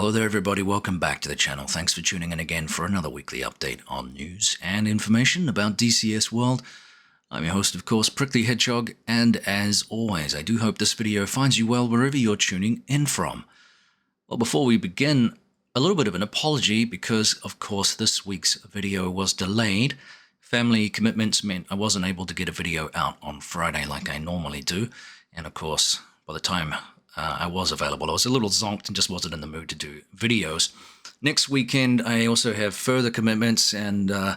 Hello there everybody, welcome back to the channel. Thanks for tuning in again for another weekly update on news and information about DCS World. I'm your host, of course, Prickly Hedgehog, and as always, I do hope this video finds you well wherever you're tuning in from. Well, before we begin, a little bit of an apology because, of course, this week's video was delayed. Family commitments meant I wasn't able to get a video out on Friday like I normally do, and of course, by the time I was available, I was a little zonked and just wasn't in the mood to do videos. Next weekend, I also have further commitments, and I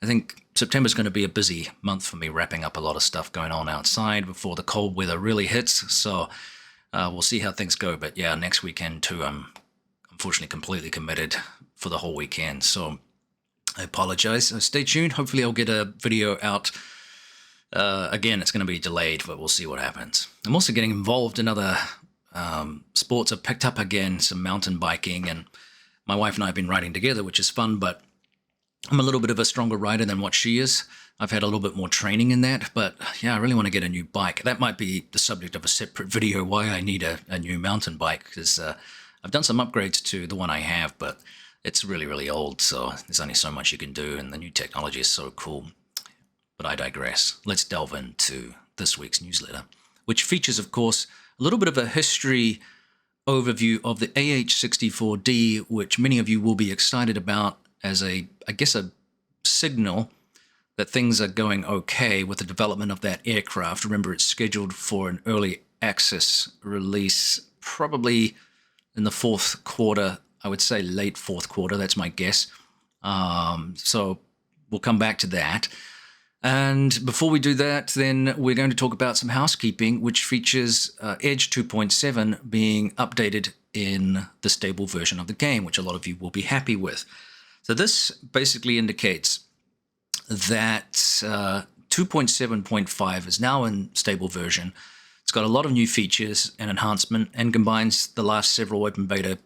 think September's going to be a busy month for me, wrapping up a lot of stuff going on outside before the cold weather really hits. So we'll see how things go. But yeah, next weekend too, I'm unfortunately completely committed for the whole weekend. So I apologize. Stay tuned. Hopefully I'll get a video out. Again, it's going to be delayed, but we'll see what happens. I'm also getting involved in other sports. I've picked up again some mountain biking, and my wife and I have been riding together, which is fun, but I'm a little bit of a stronger rider than what she is. I've had a little bit more training in that, but yeah, I really want to get a new bike. That might be the subject of a separate video, why I need a new mountain bike, because I've done some upgrades to the one I have, but it's really, really old, so there's only so much you can do, and the new technology is so cool. But I digress. Let's delve into this week's newsletter, which features, of course, a little bit of a history overview of the AH-64D, which many of you will be excited about as I guess a signal that things are going okay with the development of that aircraft. Remember, it's scheduled for an early access release, probably in the fourth quarter. I would say late fourth quarter, that's my guess. So we'll come back to that. And before we do that, then we're going to talk about some housekeeping, which features Edge 2.7 being updated in the stable version of the game, which a lot of you will be happy with. So this basically indicates that 2.7.5 is now in stable version. It's got a lot of new features and enhancement and combines the last several open beta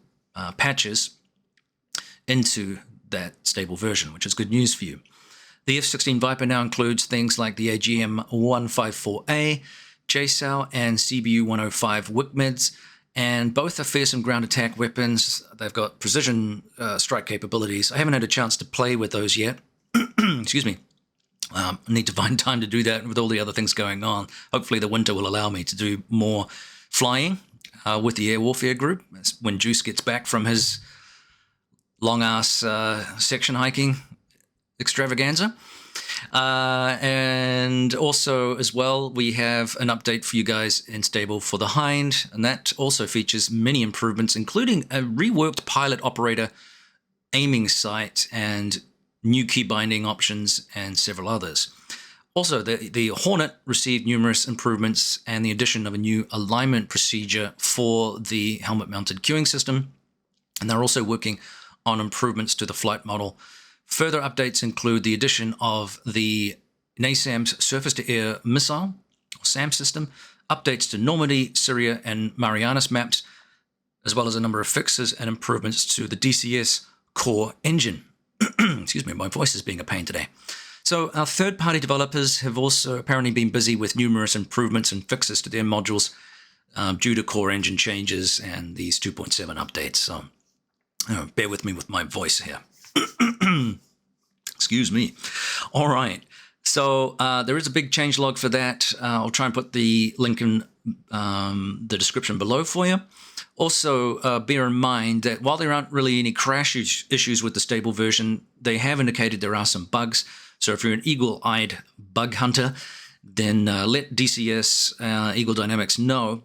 patches into that stable version, which is good news for you. The F-16 Viper now includes things like the AGM-154A, JSOW, and CBU-105 WICMIDs, and both are fearsome ground attack weapons. They've got precision strike capabilities. I haven't had a chance to play with those yet. Excuse me. I need to find time to do that with all the other things going on. Hopefully the winter will allow me to do more flying with the Air Warfare group when Juice gets back from his long-ass section hiking extravaganza. And also as well, we have an update for you guys in stable for the Hind, and that also features many improvements, including a reworked pilot operator aiming sight and new key binding options and several others. Also, the Hornet received numerous improvements and the addition of a new alignment procedure for the helmet-mounted queuing system, and they're also working on improvements to the flight model. Further updates include the addition of the NASAMS surface-to-air missile, or SAM system, updates to Normandy, Syria, and Marianas maps, as well as a number of fixes and improvements to the DCS core engine. Excuse me, my voice is being a pain today. So our third-party developers have also apparently been busy with numerous improvements and fixes to their modules due to core engine changes and these 2.7 updates. So bear with me with my voice here. Excuse me. All right. So there is a big changelog for that. I'll try and put the link in the description below for you. Also, bear in mind that while there aren't really any crash issues with the stable version, they have indicated there are some bugs. So if you're an eagle-eyed bug hunter, then let DCS Eagle Dynamics know.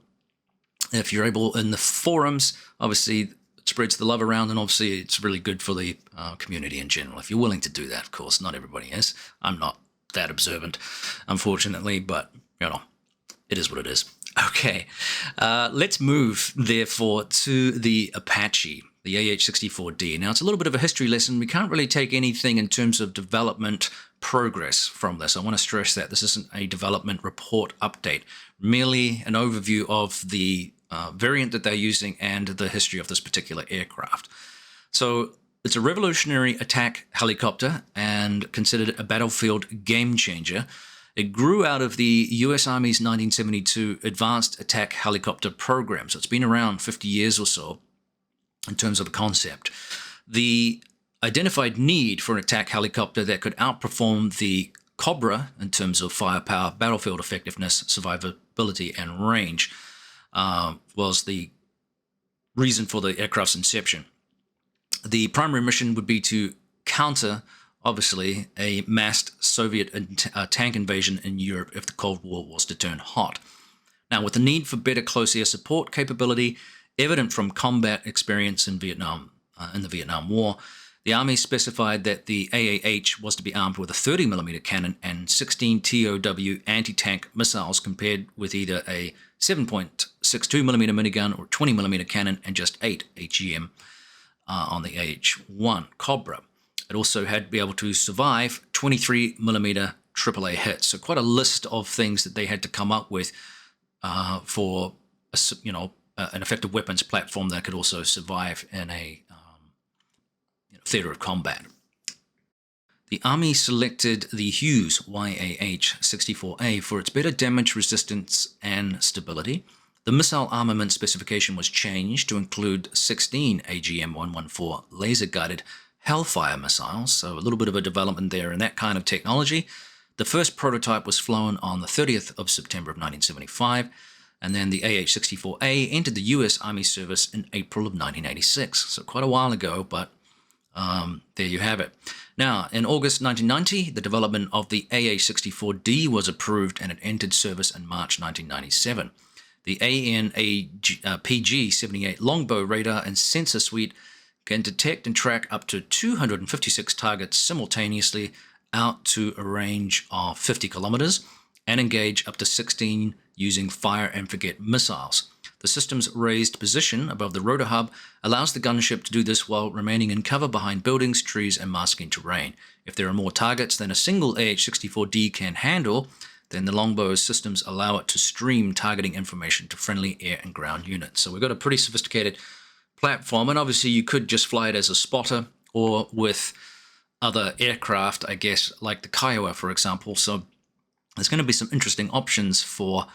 If you're able in the forums, obviously spreads the love around, and obviously it's really good for the community in general. If you're willing to do that, of course, not everybody is. I'm not that observant, unfortunately, but, you know, it is what it is. Okay, let's move, therefore, to the Apache, the AH-64D. Now, it's a little bit of a history lesson. We can't really take anything in terms of development progress from this. I want to stress that this isn't a development report update, merely an overview of the variant that they're using and the history of this particular aircraft. So it's a revolutionary attack helicopter and considered a battlefield game changer. It grew out of the US Army's 1972 Advanced Attack Helicopter program. So it's been around 50 years or so. in terms of the concept. The identified need for an attack helicopter that could outperform the Cobra in terms of firepower, battlefield effectiveness, survivability, and range was the reason for the aircraft's inception. The primary mission would be to counter, obviously, a massed Soviet tank invasion in Europe if the Cold War was to turn hot. Now, with the need for better close air support capability evident from combat experience in Vietnam, in the Vietnam War, the Army specified that the AAH was to be armed with a 30mm cannon and 16 TOW anti-tank missiles, compared with either a 7.62mm minigun or 20mm cannon and just 8 AGM on the AH-1 Cobra. It also had to be able to survive 23mm AAA hits. So quite a list of things that they had to come up with for an effective weapons platform that could also survive in a theater of combat. The Army selected the Hughes AH-64D for its better damage resistance and stability. The missile armament specification was changed to include 16 AGM-114 laser-guided Hellfire missiles, so a little bit of a development there in that kind of technology. The first prototype was flown on the 30th of September of 1975, and then the AH-64D entered the US Army service in April of 1986, so quite a while ago, but there you have it. Now, in August 1990, the development of the AH-64D was approved and it entered service in March 1997. The PG-78 longbow radar and sensor suite can detect and track up to 256 targets simultaneously out to a range of 50 kilometers and engage up to 16 using fire and forget missiles. The system's raised position above the rotor hub allows the gunship to do this while remaining in cover behind buildings, trees, and masking terrain. If there are more targets than a single AH-64D can handle, then the longbow systems allow it to stream targeting information to friendly air and ground units. So we've got a pretty sophisticated platform, and obviously you could just fly it as a spotter or with other aircraft, I guess, like the Kiowa, for example. So there's going to be some interesting options for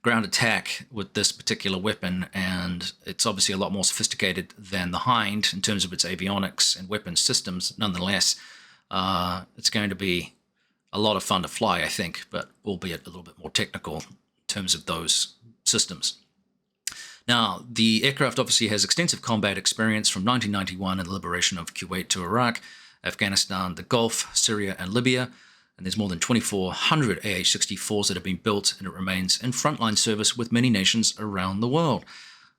ground attack with this particular weapon, and it's obviously a lot more sophisticated than the Hind in terms of its avionics and weapon systems. Nonetheless, it's going to be a lot of fun to fly, I think, but albeit a little bit more technical in terms of those systems. Now, the aircraft obviously has extensive combat experience from 1991 and the liberation of Kuwait to Iraq, Afghanistan, the Gulf, Syria, and Libya. And there's more than 2,400 AH-64s that have been built, and it remains in frontline service with many nations around the world.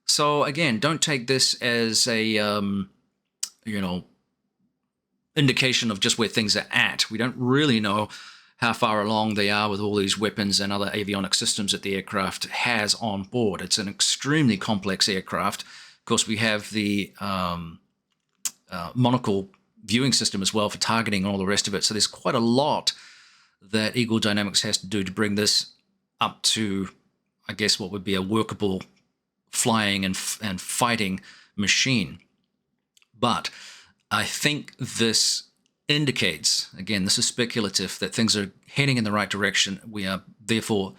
So again, don't take this as a, indication of just where things are at. We don't really know how far along they are with all these weapons and other avionic systems that the aircraft has on board. It's an extremely complex aircraft. Of course, we have the monocle viewing system as well for targeting and all the rest of it. So there's quite a lot that Eagle Dynamics has to do to bring this up to, I guess, what would be a workable flying and fighting machine. But I think this indicates, again, this is speculative, that things are heading in the right direction. We are, therefore,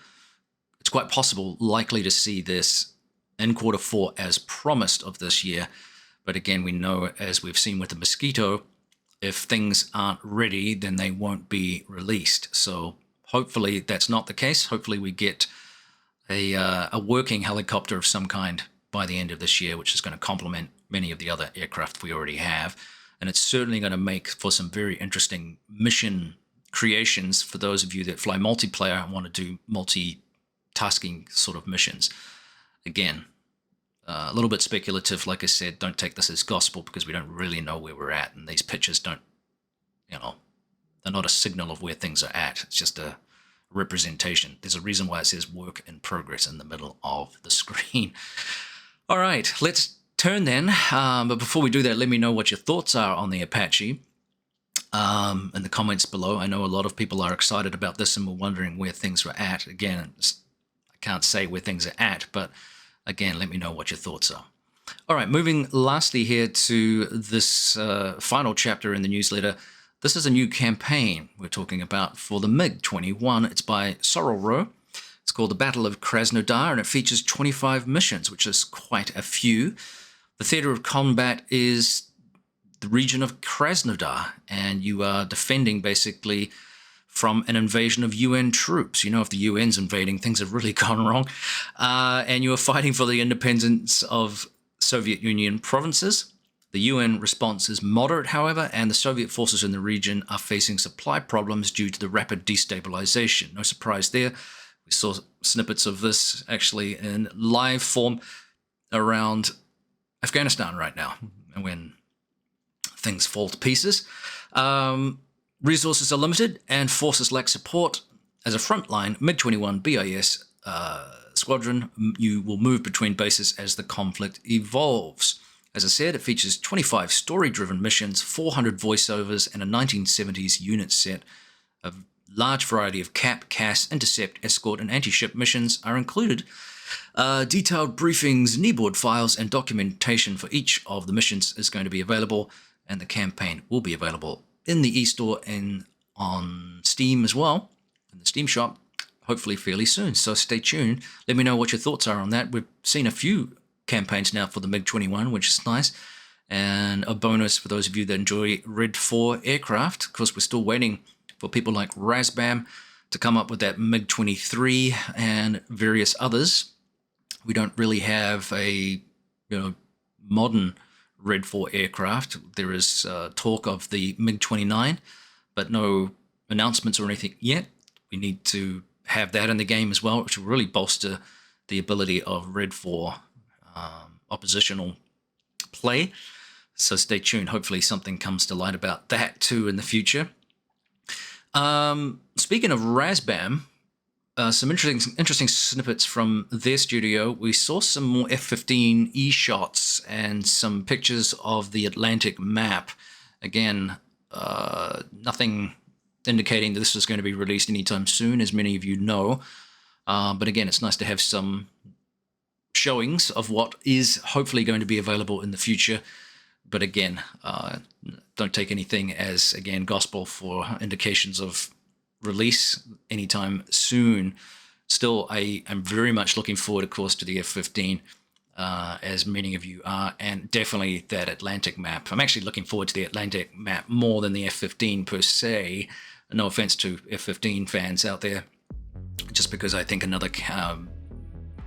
it's quite possible, likely to see this in Q4 as promised of this year. But again, we know, as we've seen with the Mosquito, if things aren't ready, then they won't be released. So hopefully that's not the case. Hopefully we get a working helicopter of some kind by the end of this year, which is going to complement many of the other aircraft we already have. And it's certainly going to make for some very interesting mission creations for those of you that fly multiplayer and want to do multitasking sort of missions. Again, a little bit speculative. Like I said, don't take this as gospel because we don't really know where we're at. And these pictures don't, they're not a signal of where things are at. It's just a representation. There's a reason why it says work in progress in the middle of the screen. All right, let's turn then. But before we do that, let me know what your thoughts are on the Apache in the comments below. I know a lot of people are excited about this and were wondering where things were at. Again, I can't say where things are at, but again, let me know what your thoughts are. All right, moving lastly here to this final chapter in the newsletter. This is a new campaign we're talking about for the MiG-21. It's by Sorrel. It's called the Battle of Krasnodar, and it features 25 missions, which is quite a few. The theater of combat is the region of Krasnodar, and you are defending basically from an invasion of UN troops. You know, if the UN's invading, things have really gone wrong. And you are fighting for the independence of Soviet Union provinces. The UN response is moderate, however, and the Soviet forces in the region are facing supply problems due to the rapid destabilization. No surprise there. We saw snippets of this actually in live form around Afghanistan right now, when things fall to pieces. Resources are limited and forces lack support. As a frontline MiG-21 BIS squadron, you will move between bases as the conflict evolves. As I said, it features 25 story-driven missions, 400 voiceovers, and a 1970s unit set. A large variety of cap, CAS, intercept, escort, and anti-ship missions are included. Detailed briefings, kneeboard files, and documentation for each of the missions is going to be available, and the campaign will be available in the eStore and on Steam as well, in the Steam shop, hopefully fairly soon. So stay tuned. Let me know what your thoughts are on that. We've seen a few campaigns now for the MiG-21, which is nice. And a bonus for those of you that enjoy Red 4 aircraft. Of course, we're still waiting for people like Razbam to come up with that MiG-23 and various others. We don't really have a modern Red 4 aircraft. There is talk of the MiG-29, but no announcements or anything yet. We need to have that in the game as well, which will really bolster the ability of Red 4 oppositional play. So stay tuned. Hopefully something comes to light about that too in the future. Speaking of Razbam, some interesting snippets from their studio. We saw some more F-15E shots and some pictures of the Atlantic map. Again, nothing indicating that this is going to be released anytime soon, as many of you know. But again, it's nice to have some showings of what is hopefully going to be available in the future. But again, don't take anything as, again, gospel for indications of release anytime soon. Still, I am very much looking forward, of course, to the F-15, as many of you are, and definitely that Atlantic map. I'm actually looking forward to the Atlantic map more than the F-15 per se. No offense to F-15 fans out there, just because I think another,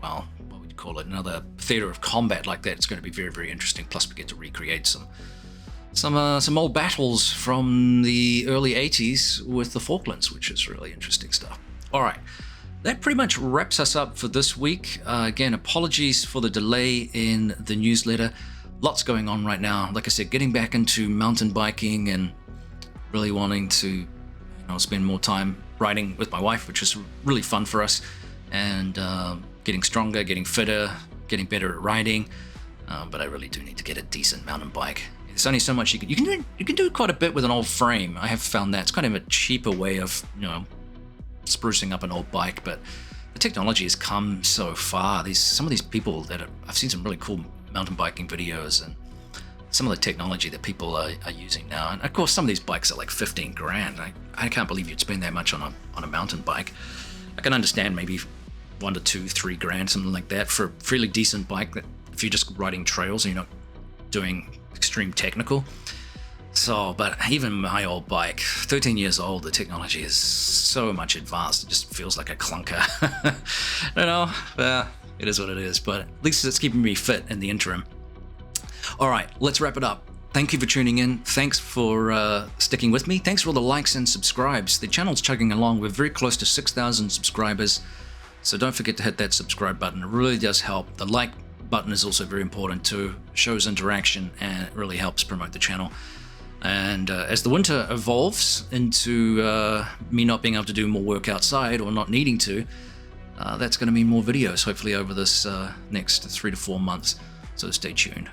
well, what would you call it, another theater of combat like that is going to be very, very interesting. Plus, we get to recreate some old battles from the early 80s with the Falklands, which is really interesting stuff. All right, that pretty much wraps us up for this week. Again, apologies for the delay in the newsletter. Lots going on right now. Like I said, getting back into mountain biking and really wanting to spend more time riding with my wife, which is really fun for us, and getting stronger, getting fitter, getting better at riding. But I really do need to get a decent mountain bike. There's only so much you can do quite a bit with an old frame. I have found that it's kind of a cheaper way of sprucing up an old bike, but the technology has come so far. Some of these people I've seen some really cool mountain biking videos, and some of the technology that people are using now. And of course, some of these bikes are like 15 grand. I can't believe you'd spend that much on a mountain bike. I can understand maybe 1 to 2, 3 grand, something like that, for a fairly decent bike that if you're just riding trails and you're not doing extreme technical. So, but even my old bike, 13 years old, the technology is so much advanced, it just feels like a clunker. It is what it is, but at least it's keeping me fit in the interim. All right, let's wrap it up. Thank you for tuning in. Thanks for sticking with me. Thanks for all the likes and subscribes. The channel's chugging along. We're very close to 6,000 subscribers. So don't forget to hit that subscribe button. It really does help. The like button is also very important too. Shows interaction and it really helps promote the channel. And as the winter evolves into me not being able to do more work outside or not needing to, that's going to mean more videos, hopefully over this next 3 to 4 months. So stay tuned.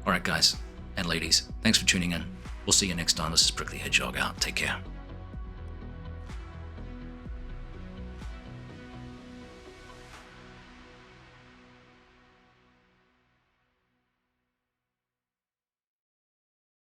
All right, guys and ladies, thanks for tuning in. We'll see you next time. This is Prickly Hedgehog out. Take care.